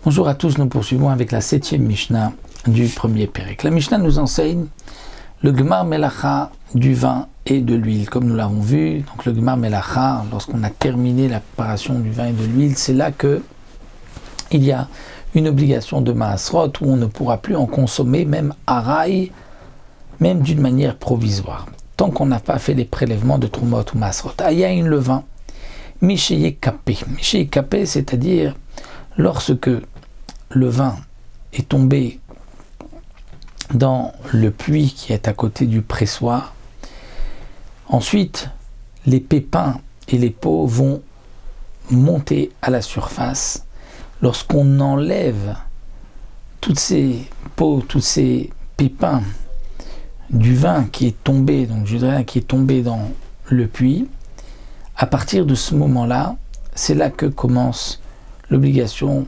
Bonjour à tous, nous poursuivons avec la 7e Mishnah du premier Pérec. La Mishnah nous enseigne le Gemar Melacha du vin et de l'huile, comme nous l'avons vu. Donc le Gemar Melacha, lorsqu'on a terminé la préparation du vin et de l'huile, c'est là que il y a une obligation de Maasrot où on ne pourra plus en consommer, même araï, même d'une manière provisoire, tant qu'on n'a pas fait les prélèvements de Trumot ou Maasrot. Ayaïn, le vin, Misheye Kapé. Misheye Kapé, c'est-à-dire lorsque le vin est tombé dans le puits qui est à côté du pressoir, ensuite les pépins et les peaux vont monter à la surface. Lorsqu'on enlève toutes ces peaux, tous ces pépins du vin qui est tombé, donc du vin qui est tombé dans le puits, à partir de ce moment-là, c'est là que commence l'obligation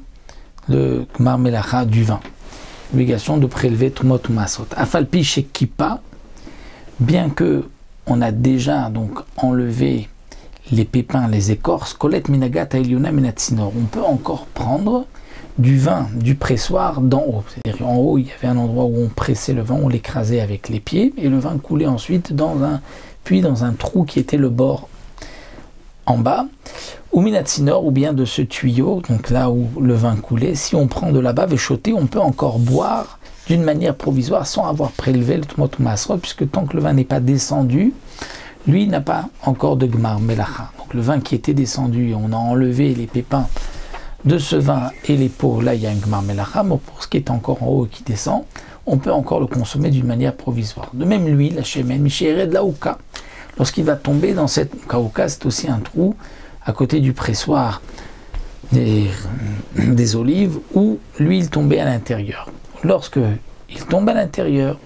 de Gemar Melacha du vin, l'obligation de prélever Trumot ou Maasrot. Afalpi chez Kippa, bien que on a déjà donc enlevé les pépins, les écorces, Kolet Minagat Ailiona Minatsinor, on peut encore prendre du vin du pressoir d'en haut. C'est-à-dire en haut, il y avait un endroit où on pressait le vin, on l'écrasait avec les pieds, et le vin coulait ensuite dans un puits, dans un trou qui était le bord en bas, ou Minatsinor, ou bien de ce tuyau, donc là où le vin coulait. Si on prend de là-bas, véchoté, on peut encore boire d'une manière provisoire sans avoir prélevé le Trumot ou Maasrot, puisque tant que le vin n'est pas descendu, lui n'a pas encore de Gemar Melacha. Donc le vin qui était descendu, on a enlevé les pépins de ce vin et les peaux, là il y a un Gemar Melacha, mais pour ce qui est encore en haut et qui descend, on peut encore le consommer d'une manière provisoire. De même l'huile, la shemen, Misheret de la Ouka, lorsqu'il va tomber dans cette Kauka, c'est aussi un trou à côté du pressoir des olives où l'huile tombait à l'intérieur. Lorsque il tombe à l'intérieur,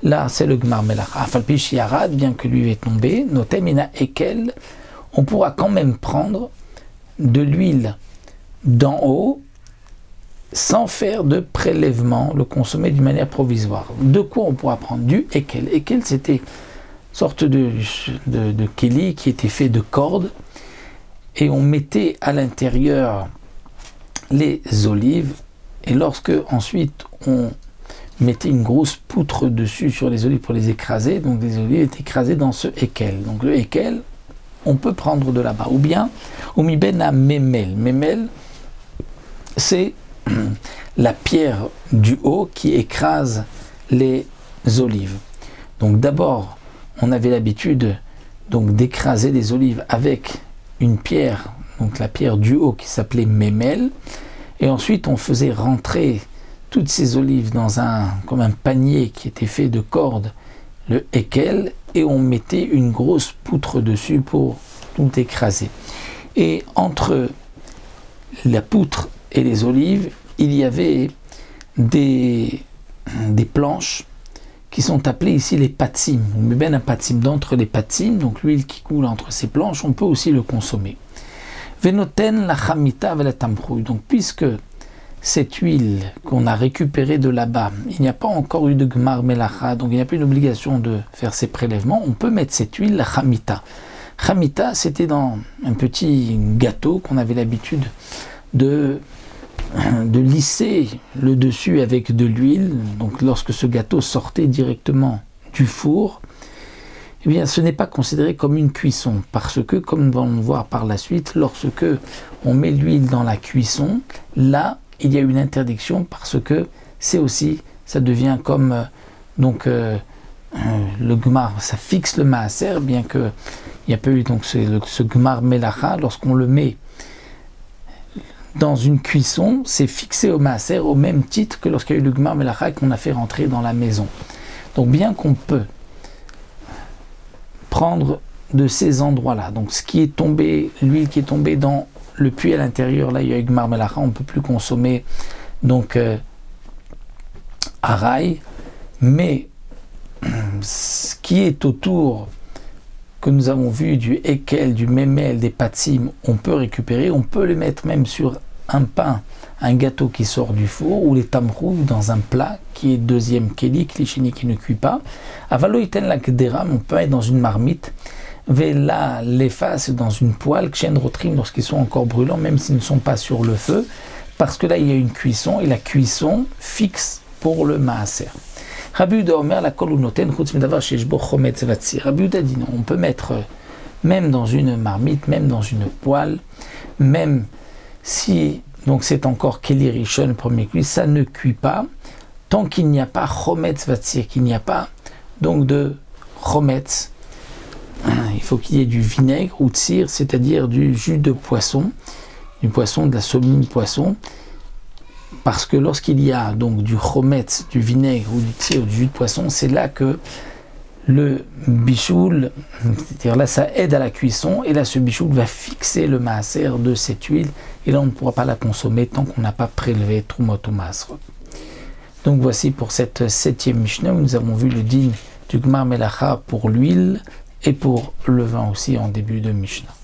là c'est le Gemar Melacha. Afalpi shiarad, bien que l'huile est tombée, notemina ekel, on pourra quand même prendre de l'huile d'en haut sans faire de prélèvement, le consommer d'une manière provisoire. De quoi on pourra prendre? Du ekel. Ekel, c'était une sorte de keli qui était fait de cordes, et on mettait à l'intérieur les olives, et lorsque ensuite on mettait une grosse poutre dessus sur les olives pour les écraser, donc les olives étaient écrasées dans ce ekel. Donc le ekel, on peut prendre de là-bas. Ou bien, au miben à memel. Memel, c'est la pierre du haut qui écrase les olives. Donc d'abord, on avait l'habitude donc d'écraser des olives avec une pierre, donc la pierre du haut qui s'appelait memel, et ensuite on faisait rentrer toutes ces olives dans comme un panier qui était fait de cordes, le ekel, et on mettait une grosse poutre dessus pour tout écraser. Et entre la poutre et les olives, il y avait des planches qui sont appelées ici les patsim, ou ben un patsim, d'entre les patsim, donc l'huile qui coule entre ces planches, on peut aussi le consommer. Venoten la chamita ve la tamrouille, donc puisque cette huile qu'on a récupérée de là-bas, il n'y a pas encore eu de Gemar Melacha, donc il n'y a pas une obligation de faire ces prélèvements, on peut mettre cette huile, la chamita. Chamita, c'était dans un petit gâteau qu'on avait l'habitude de lisser le dessus avec de l'huile. Donc lorsque ce gâteau sortait directement du four, eh bien ce n'est pas considéré comme une cuisson, parce que, comme nous allons voir par la suite, lorsque on met l'huile dans la cuisson, là il y a une interdiction, parce que c'est aussi, ça devient comme le Gemar, ça fixe le Maaser, bien que il n'y a pas eu donc ce Gemar Melacha, lorsqu'on le met dans une cuisson, c'est fixé au Maaser au même titre que lorsqu'il y a eu le Gemar Melacha qu'on a fait rentrer dans la maison. Donc bien qu'on peut prendre de ces endroits-là, donc ce qui est tombé, l'huile qui est tombée dans le puits à l'intérieur, là il y a eu Gemar Melacha, on ne peut plus consommer donc araï, mais ce qui est autour, que nous avons vu du ekel, du memel, des patsim, on peut récupérer, on peut le mettre même sur un pain, un gâteau qui sort du four, ou les tamrouv dans un plat qui est deuxième keli, klishini qui ne cuit pas. Avalo iten la kederam, on peut être dans une marmite, Vela l'efface dans une poêle, kshen rotrim lorsqu'ils sont encore brûlants, même s'ils ne sont pas sur le feu, parce que là il y a une cuisson et la cuisson fixe pour le maaser. Rabbi Yehuda Omer la kol unoten chutz medavar sheyesh bo chometz vatzir. Rabbi Yehuda dit non, on peut mettre même dans une marmite, même dans une poêle, même si donc c'est encore keli rishon, premier cuit, ça ne cuit pas tant qu'il n'y a pas chometz vatzir, qu'il n'y a pas donc de chometz. Il faut qu'il y ait du vinaigre ou tsir, c'est-à-dire du jus de poisson, de la semoule poisson, parce que lorsqu'il y a donc du chometz, du vinaigre ou du tsir, du jus de poisson, c'est là que le bichoul, c'est-à-dire là ça aide à la cuisson, et là ce bichoul va fixer le maaser de cette huile, et là on ne pourra pas la consommer tant qu'on n'a pas prélevé trumot ou maasrot. Donc voici pour cette 7e Mishnah où nous avons vu le din du Gmar Melacha pour l'huile et pour le vin aussi en début de Mishnah.